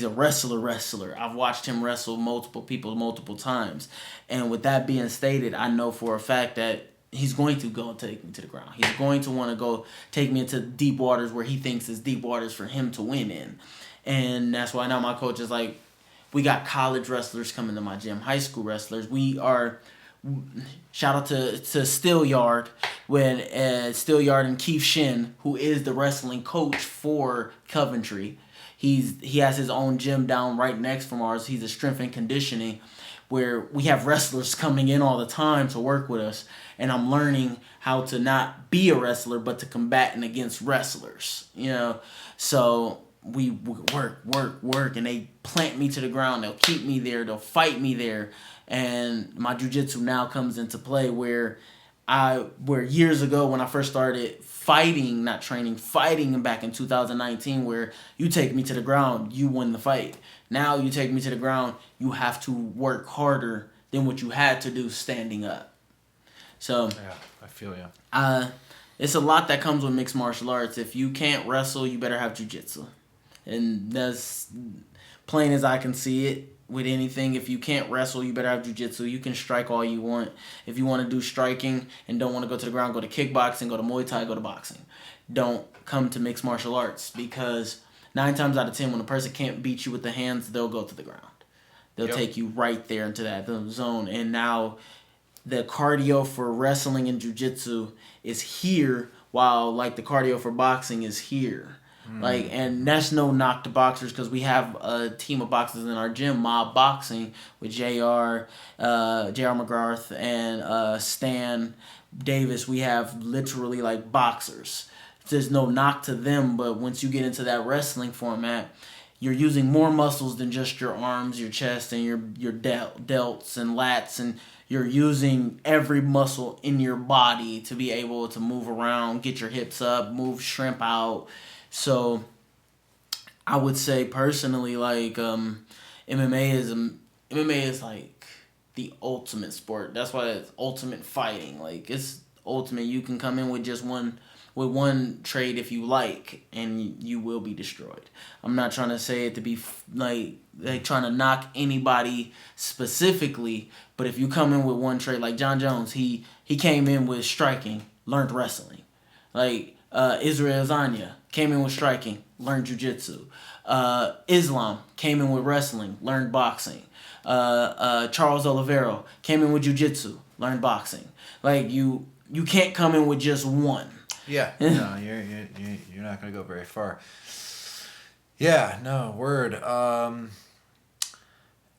S1: a wrestler. I've watched him wrestle multiple people multiple times. And with that being stated, I know for a fact that he's going to go and take me to the ground. He's going to want to go take me into deep waters where he thinks is deep waters for him to win in. And that's why now my coach is like, we got college wrestlers coming to my gym, high school wrestlers. We are, shout out to Steelyard, when Steelyard and Keith Shin, who is the wrestling coach for Coventry. He has his own gym down right next from ours. He's a strength and conditioning. where we have wrestlers coming in all the time to work with us, and I'm learning how to not be a wrestler, but to combat and against wrestlers, So we work, and they plant me to the ground. They'll keep me there. They'll fight me there. And my jiu-jitsu now comes into play where years ago when I first started fighting back in 2019, where you take me to the ground, you win the fight. Now you take me to the ground, you have to work harder than what you had to do standing up. So
S2: yeah, I feel you.
S1: It's a lot that comes with mixed martial arts. If you can't wrestle, you better have jiu-jitsu. And that's plain as I can see it with anything. If you can't wrestle, you better have jiu-jitsu. You can strike all you want. If you want to do striking and don't want to go to the ground, go to kickboxing, go to Muay Thai, go to boxing. Don't come to mixed martial arts, because 9 times out of 10, when a person can't beat you with the hands, they'll go to the ground. They'll take you right there into that zone. And now the cardio for wrestling and jiu-jitsu is here, while like the cardio for boxing is here. And that's no knock to boxers, because we have a team of boxers in our gym, Mob Boxing, with JR McGrath and Stan Davis. We have literally like boxers. There's no knock to them, but once you get into that wrestling format, you're using more muscles than just your arms, your chest, and your delts and lats, and you're using every muscle in your body to be able to move around, get your hips up, move shrimp out. So I would say personally, like MMA is like the ultimate sport. That's why it's ultimate fighting. Like, it's ultimate. You can come in with just one trade if you like, and you will be destroyed. I'm not trying to say it to be like trying to knock anybody specifically, but if you come in with one trade, like John Jones, he came in with striking, learned wrestling. Like Israel Zanya came in with striking, learned jiu-jitsu. Islam came in with wrestling, learned boxing. Charles Oliveira came in with jiu-jitsu, learned boxing. Like, you can't come in with just one.
S2: Yeah, no, you're not gonna go very far. Yeah, no, word.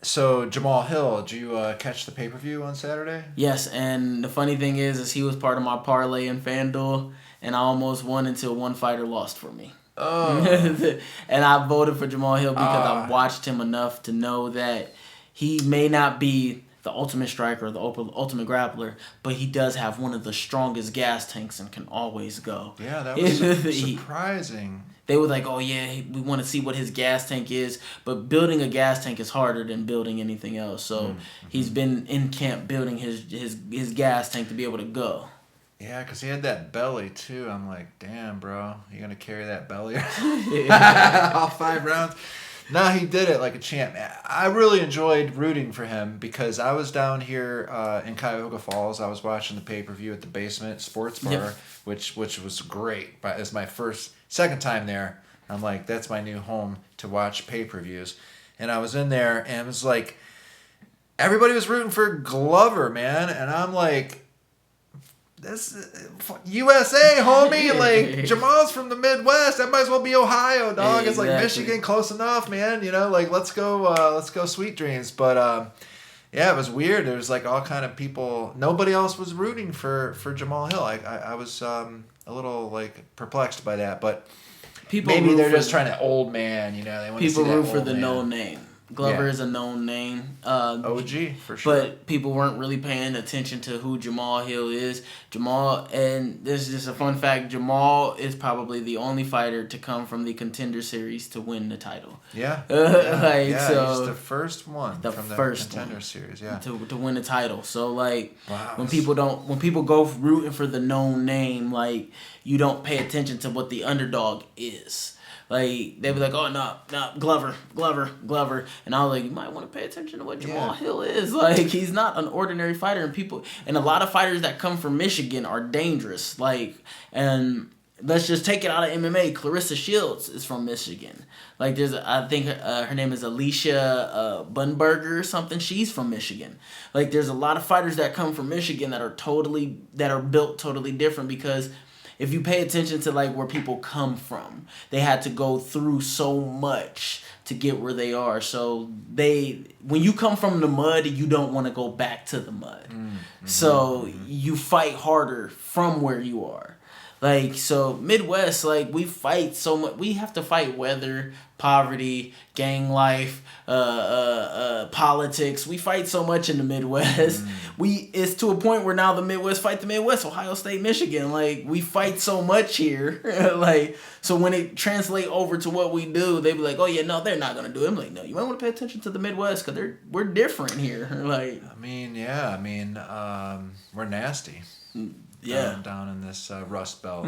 S2: So Jamal Hill, did you catch the pay-per-view on Saturday?
S1: Yes, and the funny thing is he was part of my parlay in FanDuel, and I almost won until one fighter lost for me.
S2: Oh.
S1: And I voted for Jamal Hill because I watched him enough to know that he may not be the ultimate striker or the ultimate grappler, but he does have one of the strongest gas tanks and can always go.
S2: Yeah, that was surprising.
S1: They were like, oh yeah, we want to see what his gas tank is, but building a gas tank is harder than building anything else. So he's been in camp building his gas tank to be able to go.
S2: Yeah, because he had that belly too. I'm like, damn, bro, you gonna carry that belly all 5 rounds? No, he did it like a champ. I really enjoyed rooting for him because I was down here in Cuyahoga Falls. I was watching the pay-per-view at the Basement Sports Bar, which was great. But it's my second time there. I'm like, that's my new home to watch pay-per-views. And I was in there, and it was like, everybody was rooting for Glover, man. And I'm like, this USA, homie. Like, Jamal's from the Midwest. That might as well be Ohio, dog. It's like Michigan, close enough, man. You know, like, let's go Sweet Dreams. But yeah, it was weird. There was like all kind of people. Nobody else was rooting for Jamal Hill. I was a little like perplexed by that, but maybe they're just trying to old man. You know, they want to see that
S1: people root for the
S2: man.
S1: known name. Glover is a known name.
S2: OG, for sure.
S1: But people weren't really paying attention to who Jamal Hill is. And this is just a fun fact, Jamal is probably the only fighter to come from the Contender Series to win the title.
S2: Yeah.
S1: So
S2: he's the first one from the Contender Series,
S1: to win the title. So, like, when people go rooting for the known name, like, you don't pay attention to what the underdog is. Like, they be like, oh, no, Glover. And I was like, you might want to pay attention to what Jamal Hill is. Like, he's not an ordinary fighter. And a lot of fighters that come from Michigan are dangerous. Like, and let's just take it out of MMA. Clarissa Shields is from Michigan. Like, I think her name is Alicia Bunberger or something. She's from Michigan. Like, there's a lot of fighters that come from Michigan that are built totally different because if you pay attention to like where people come from, they had to go through so much to get where they are. So when you come from the mud, you don't want to go back to the mud. Mm-hmm. So you fight harder from where you are. Like, so Midwest, like, we fight so much. We have to fight weather, poverty, gang life, politics. We fight so much in the Midwest. It's to a point where now the Midwest fight the Midwest, Ohio State, Michigan. Like, we fight so much here. Like, so when it translate over to what we do, they be like, oh yeah, no, they're not gonna do it. I'm like, no, you might want to pay attention to the Midwest because we're different here. Like,
S2: we're nasty.
S1: Yeah,
S2: down in this Rust Belt.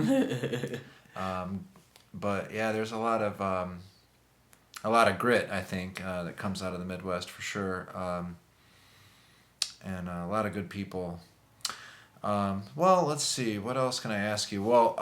S2: But yeah, there's a lot of grit, I think, that comes out of the Midwest for sure, and a lot of good people. Well, let's see, what else can I ask you? Well,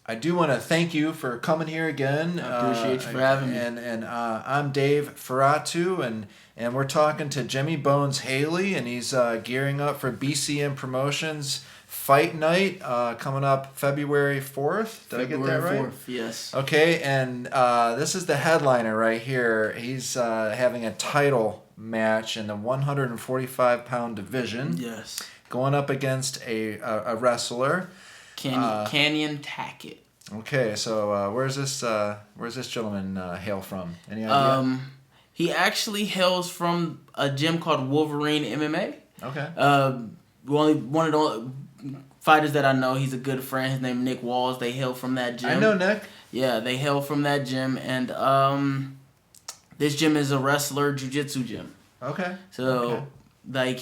S2: I do want to thank you for coming here again.
S1: I appreciate you for having me.
S2: And I'm Dave Ferratu, and we're talking to Jimmybones Haley, and he's gearing up for BCM Promotions Fight Night coming up February 4th. Did I get that right?
S1: February 4th, yes.
S2: Okay, and this is the headliner right here. He's having a title match in the 145-pound division.
S1: Yes.
S2: Going up against a wrestler.
S1: Kanyon Tackett.
S2: Okay, so where's this gentleman hail from? Any idea?
S1: He actually hails from a gym called Wolverine MMA.
S2: Okay.
S1: One of the fighters that I know, he's a good friend. His name is Nick Walls. They hail from that gym.
S2: I know Nick.
S1: Yeah, they hail from that gym, and this gym is a wrestler jiu-jitsu gym.
S2: Okay.
S1: So, like,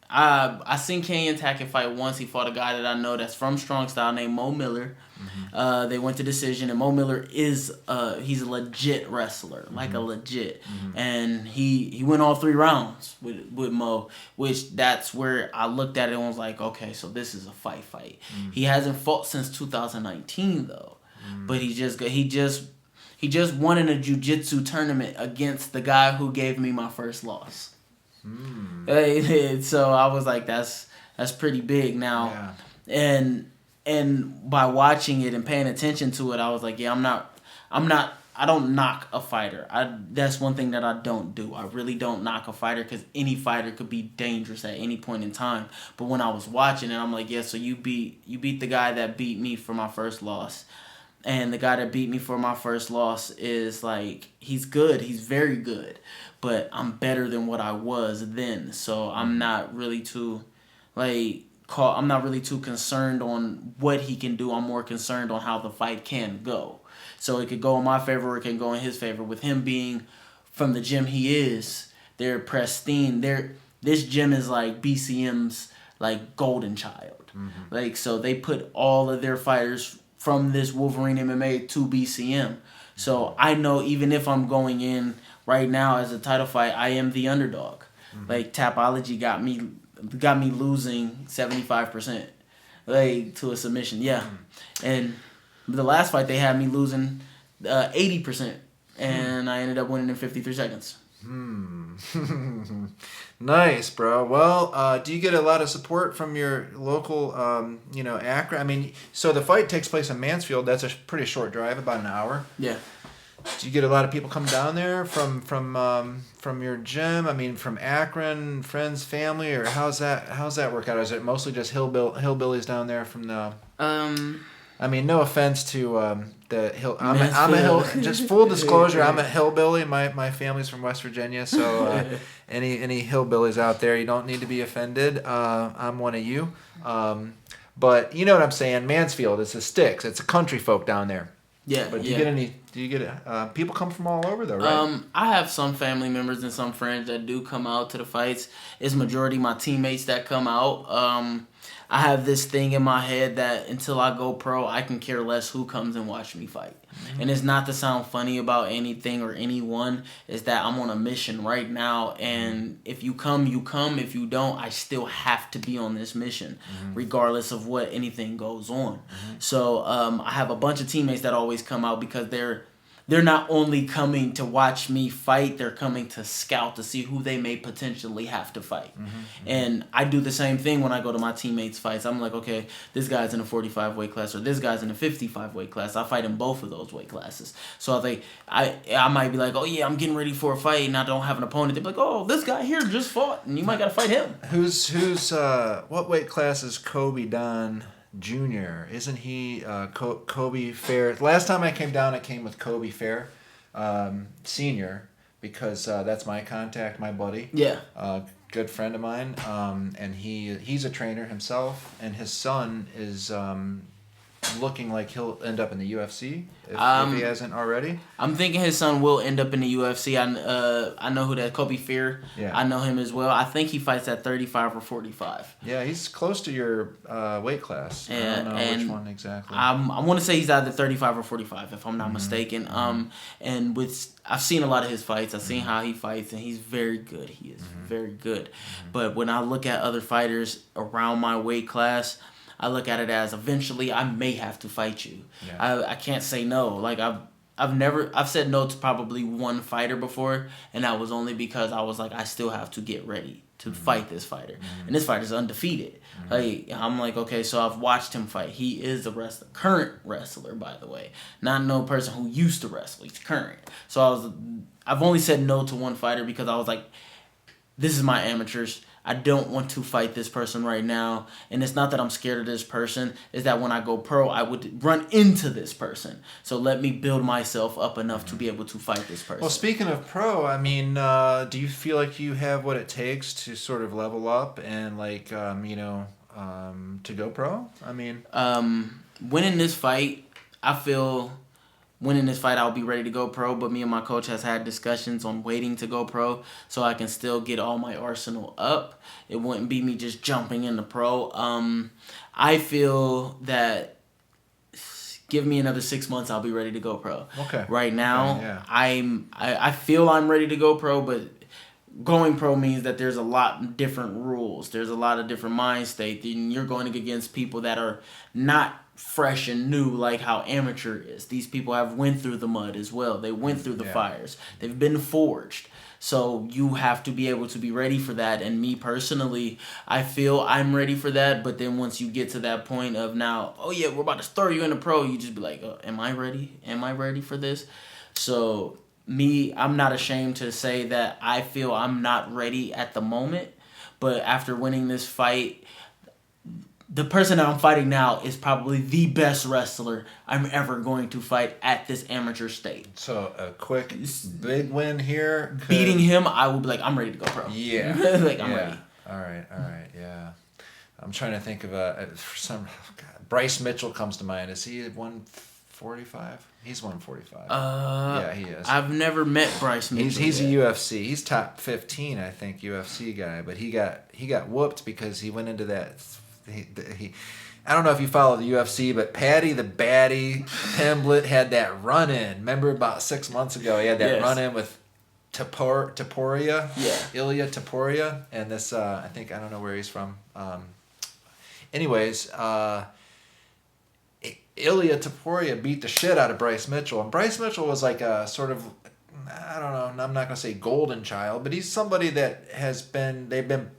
S1: I seen Kanyon Tackett fight once. He fought a guy that I know that's from Strong Style named Mo Miller. Mm-hmm. They went to decision, and Mo Miller he's a legit wrestler, like a legit. Mm-hmm. And he went all 3 rounds with Mo, which that's where I looked at it and was like, okay, so this is a fight. Mm-hmm. He hasn't fought since 2019 though, but he just won in a jiu-jitsu tournament against the guy who gave me my first loss. So I was like, that's pretty big now. Yeah. And by watching it and paying attention to it, I was like, yeah, I don't knock a fighter. That's one thing that I don't do. I really don't knock a fighter because any fighter could be dangerous at any point in time. But when I was watching it, I'm like, yeah, so you beat the guy that beat me for my first loss. And the guy that beat me for my first loss is like, he's good. He's very good. But I'm better than what I was then. So I'm not really too concerned on what he can do. I'm more concerned on how the fight can go. So it could go in my favor or it can go in his favor. With him being from the gym he is, they're pristine. This gym is like BCM's like golden child. Mm-hmm. Like, so they put all of their fighters from this Wolverine MMA to BCM. So I know even if I'm going in right now as a title fight, I am the underdog. Mm-hmm. Like, Tapology got me losing 75%, like, to a submission. Yeah. Mm-hmm. And the last fight they had me losing 80%, and I ended up winning in 53 seconds.
S2: Nice, bro. Well, do you get a lot of support from your local, Akron? I mean, so the fight takes place in Mansfield. That's a pretty short drive, about an hour.
S1: Yeah.
S2: Do you get a lot of people come down there from your gym? I mean, from Akron, friends, family, or how's that work out? Is it mostly just hillbillies down there from the? I mean, no offense to the hill. I'm a hill. Just full disclosure, I'm a hillbilly. My family's from West Virginia, so any hillbillies out there, you don't need to be offended. I'm one of you. But you know what I'm saying. Mansfield, it's the sticks. It's a country folk down there.
S1: Yeah.
S2: But do you get people come from all over though, right?
S1: I have some family members and some friends that do come out to the fights. It's majority my teammates that come out. I have this thing in my head that until I go pro, I can care less who comes and watch me fight. Mm-hmm. And it's not to sound funny about anything or anyone. It's that I'm on a mission right now, and if you come, you come. If you don't, I still have to be on this mission, regardless of what anything goes on. Mm-hmm. So I have a bunch of teammates that always come out because they're they're not only coming to watch me fight, they're coming to scout to see who they may potentially have to fight. And I do the same thing when I go to my teammates' fights. I'm like, okay, this guy's in a 45 weight class or this guy's in a 55 weight class. I fight in both of those weight classes. So I might be like, oh yeah, I'm getting ready for a fight and I don't have an opponent. They're like, oh, this guy here just fought and you might got to fight him.
S2: What weight class is Kobe Don Jr.? Isn't he Kobe Fair? Last time I came down, I came with Kobe Fair, Senior, because that's my contact, my buddy.
S1: Yeah.
S2: Good friend of mine. And he's a trainer himself, and his son is looking like he'll end up in the UFC if he hasn't already.
S1: I'm thinking his son will end up in the UFC. I know who that Kobe Fear.
S2: Yeah.
S1: I know him as well. I think he fights at 35 or 45.
S2: Yeah, he's close to your weight class. I don't know which one exactly.
S1: I want to say he's either 35 or 45 if I'm not mistaken. And I've seen a lot of his fights. I've seen how he fights, and he's very good. He is very good. But when I look at other fighters around my weight class, I look at it as eventually I may have to fight you. Yeah. I can't say no. Like I've said no to probably one fighter before, and that was only because I was like, I still have to get ready to fight this fighter. And this fighter's undefeated. Like I'm like, okay, so I've watched him fight. He is a current wrestler, by the way. Not no person who used to wrestle. He's current. So I've only said no to one fighter because I was like, this is my amateurs. I don't want to fight this person right now. And it's not that I'm scared of this person. It's that when I go pro, I would run into this person. So let me build myself up enough to be able to fight this person.
S2: Well, speaking of pro, I mean, do you feel like you have what it takes to sort of level up and to go pro? I mean,
S1: winning this fight, I feel... Winning this fight, I'll be ready to go pro, but me and my coach has had discussions on waiting to go pro so I can still get all my arsenal up. It wouldn't be me just jumping into pro. I feel that give me another 6 months, I'll be ready to go pro.
S2: Okay.
S1: Right now,
S2: yeah.
S1: I feel I'm ready to go pro, but going pro means that there's a lot of different rules. There's a lot of different mind states, and you're going against people that are not fresh and new like how amateur is. These people have went through the mud as well. They went through the fires. They've been forged. So you have to be able to be ready for that. And me personally, I feel I'm ready for that. But then once you get to that point of now, oh yeah, we're about to throw you in the pro, you just be like, am I ready? Am I ready for this? So I'm not ashamed to say that I feel I'm not ready at the moment. But after winning this fight, the person that I'm fighting now is probably the best wrestler I'm ever going to fight at this amateur state.
S2: So a quick, big win here.
S1: Beating him, I will be like, I'm ready to go pro.
S2: Yeah.
S1: I'm ready.
S2: All right, yeah. I'm trying to think of Bryce Mitchell comes to mind. Is he at 145? He's 145. Yeah, he is.
S1: I've never met Bryce Mitchell.
S2: He's a UFC. He's top 15, I think, UFC guy. But he got whooped because he went into that. I don't know if you follow the UFC, but Patty the Batty Pimblett had that run-in. Remember about 6 months ago, he had that run-in with Topuria?
S1: Yeah.
S2: Ilya Topuria. And this, I don't know where he's from. Anyways, Ilya Topuria beat the shit out of Bryce Mitchell. And Bryce Mitchell was like a sort of, I don't know, I'm not going to say golden child, but he's somebody that they've been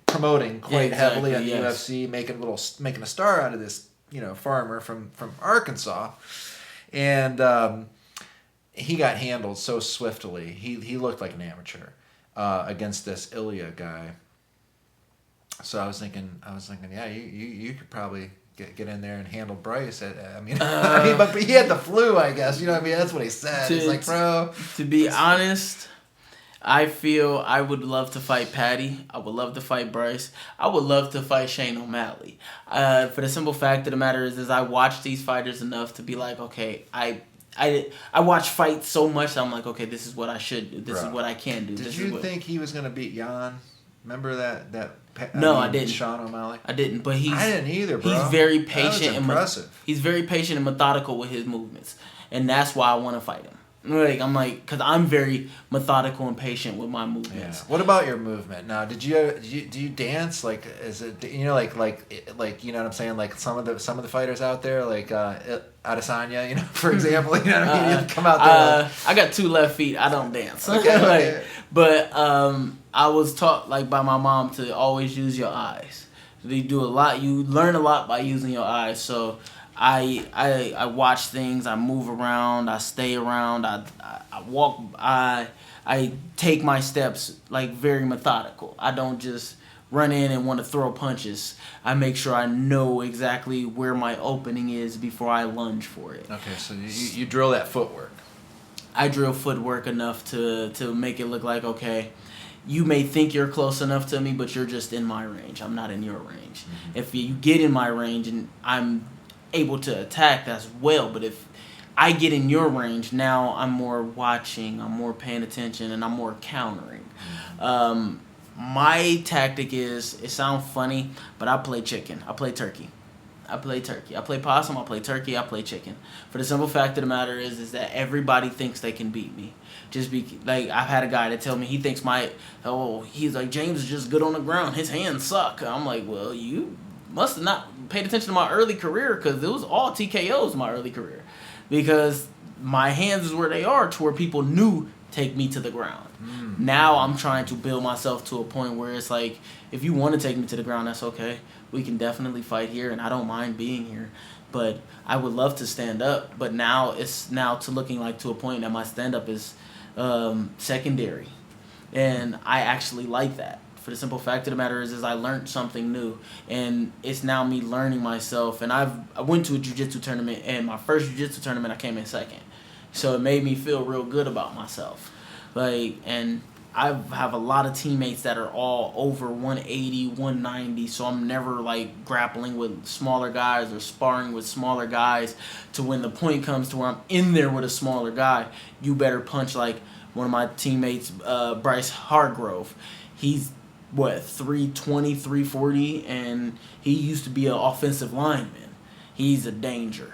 S2: promoting quite heavily on the UFC, making a star out of this, farmer from Arkansas, and he got handled so swiftly. He looked like an amateur against this Ilya guy. So I was thinking, yeah, you could probably get in there and handle Bryce. But he had the flu, I guess. You know what I mean? That's what he said. He's like, bro.
S1: To be honest, I feel I would love to fight Patty. I would love to fight Bryce. I would love to fight Shane O'Malley. For the simple fact of the matter is I watch these fighters enough to be like, okay, I watch fights so much that I'm like, okay, this is what I should do. This is what I can do.
S2: Did you think he was going to beat Jan? Remember that?
S1: I didn't.
S2: Sean O'Malley?
S1: I didn't, but
S2: I didn't either, bro.
S1: He's very patient
S2: and impressive.
S1: He's very patient and methodical with his movements, and that's why I want to fight him. Like I'm like, because I'm very methodical and patient with my movements.
S2: Yeah. What about your movement? Now, do you dance? Like, is it like you know what I'm saying? Like some of the fighters out there, like Adesanya, for example, you know what I mean? You come out there.
S1: I got 2 left feet. I don't dance.
S2: Okay.
S1: But I was taught by my mom to always use your eyes. You do a lot. You learn a lot by using your eyes. So. I watch things. I move around. I stay around. I walk. I take my steps very methodical. I don't just run in and want to throw punches. I make sure I know exactly where my opening is before I lunge for it.
S2: Okay, so you drill that footwork.
S1: I drill footwork enough to make it look like, okay, you may think you're close enough to me, but you're just in my range. I'm not in your range. Mm-hmm. If you get in my range and I'm able to attack, as well, but if I get in your range, now I'm more watching, I'm more paying attention, and I'm more countering. My tactic is, it sounds funny, but I play chicken. I play turkey. I play possum, I play turkey, I play chicken. For the simple fact of the matter is that everybody thinks they can beat me. I've had a guy that tell me he thinks he's like, James is just good on the ground. His hands suck. I'm like, well, you must have not paid attention to my early career, because it was all TKOs in my early career, because my hands is where they are to where people knew take me to the ground. Now I'm trying to build myself to a point where it's like, if you want to take me to the ground, that's okay. We can definitely fight here, and I don't mind being here, but I would love to stand up. But now it's looking to a point that my stand up is secondary, and I actually like that. For the simple fact of the matter is I learned something new, and it's now me learning myself. And I went to a jiu-jitsu tournament, and my first jiu-jitsu tournament I came in second, so it made me feel real good about myself. And I have a lot of teammates that are all over 180, 190, so I'm never grappling with smaller guys or sparring with smaller guys, to when the point comes to where I'm in there with a smaller guy, you better punch like one of my teammates, Bryce Hargrove. He's 320, 340, and he used to be an offensive lineman. He's a danger.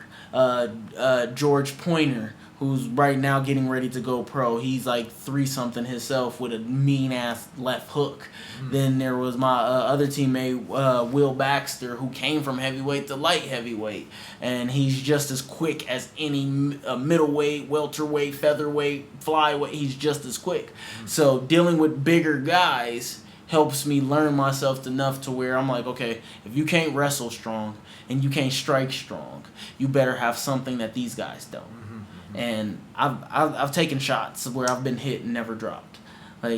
S1: George Pointer, who's right now getting ready to go pro, he's 3-something himself with a mean-ass left hook. Then there was my other teammate, Will Baxter, who came from heavyweight to light heavyweight, and he's just as quick as any middleweight, welterweight, featherweight, flyweight. He's just as quick. So dealing with bigger guys helps me learn myself enough to where I'm like, okay, if you can't wrestle strong and you can't strike strong, you better have something that these guys don't. And I've taken shots where I've been hit and never dropped.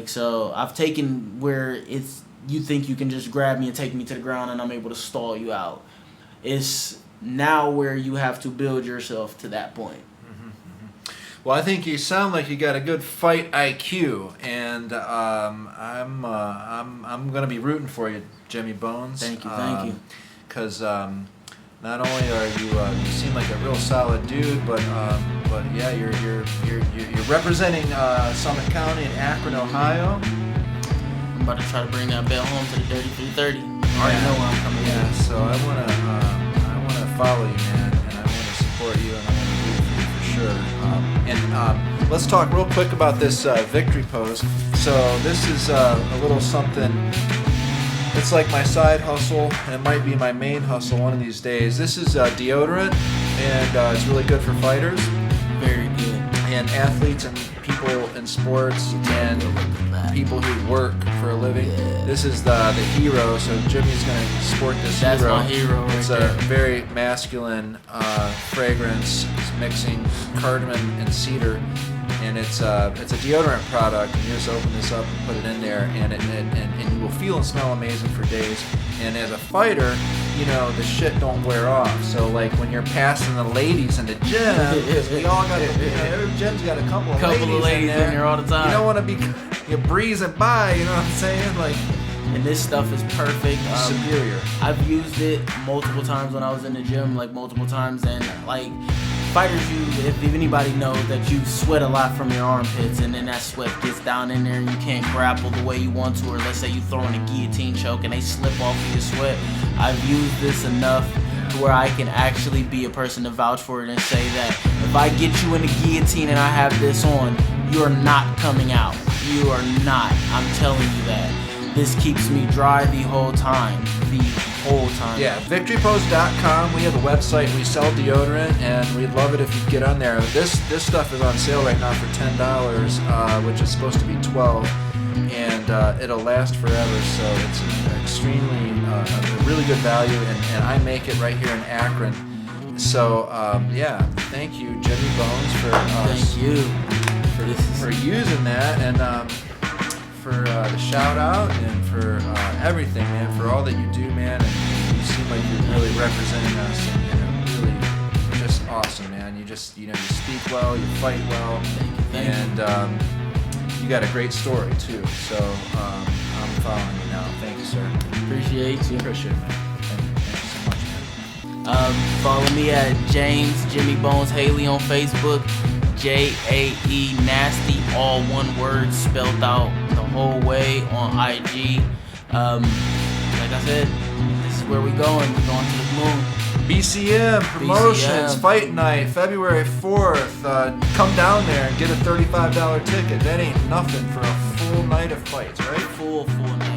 S1: So I've taken where it's, you think you can just grab me and take me to the ground and I'm able to stall you out. It's now where you have to build yourself to that point.
S2: Well, I think you sound like you got a good fight IQ, and I'm gonna be rooting for you, Jimmybones.
S1: Thank you.
S2: Because not only are you seem like a real solid dude, but yeah, you're representing Summit County in Akron, Ohio.
S1: I'm about to try to bring that bell home to the Dirty 330. I already know where I'm coming.
S2: Yeah, so I wanna follow you, man, and I wanna support you, and I wanna root for you for sure. And let's talk real quick about this victory pose. So this is a little something. It's like my side hustle, and it might be my main hustle one of these days. This is deodorant, and it's really good for fighters.
S1: Very good.
S2: And athletes and people in sports and people who work for a living.
S1: Yeah.
S2: This is the hero, so Jimmy's going to sport this
S1: That's
S2: hero.
S1: That's my hero right
S2: It's
S1: there.
S2: a very masculine fragrance. It's mixing cardamom and cedar. And it's a deodorant product, and you just open this up and put it in there, and you will feel and smell amazing for days. And as a fighter, the shit don't wear off. So when you're passing the ladies in the gym, because we all got every gym's got a couple of ladies in there
S1: all the time.
S2: You don't want to be breezing by, you know what I'm saying?
S1: And this stuff is perfect.
S2: Superior.
S1: I've used it multiple times when I was in the gym, multiple times, and fighters, if anybody knows that you sweat a lot from your armpits, and then that sweat gets down in there and you can't grapple the way you want to, or let's say you throw in a guillotine choke and they slip off of your sweat. I've used this enough to where I can actually be a person to vouch for it and say that if I get you in the guillotine and I have this on, you're not coming out. You are not. I'm telling you that. This keeps me dry the whole time. The whole time.
S2: Yeah, victorypost.com. We have a website. We sell deodorant, and we'd love it if you get on there. This stuff is on sale right now for $10, which is supposed to be $12, and it'll last forever. So it's extremely a really good value, and I make it right here in Akron. So yeah, thank you, Jimmybones, for using that, and for the shout out, and for everything, man, for all that you do, man. And you seem like you're really representing us, and really just awesome, man. You speak well, you fight well, and you got a great story too. So I'm following you now. Thank you, sir.
S1: Appreciate you.
S2: Appreciate it, man. Thank you so much, man.
S1: Follow me at Jimmybones Haley on Facebook. Jae Nasty, all one word spelled out the whole way on IG. Like I said, this is where we're going. We're going to the moon.
S2: BCM Promotions, Fight Night, February 4th. Come down there and get a $35 ticket. That ain't nothing for a full night of fights, right?
S1: Full night.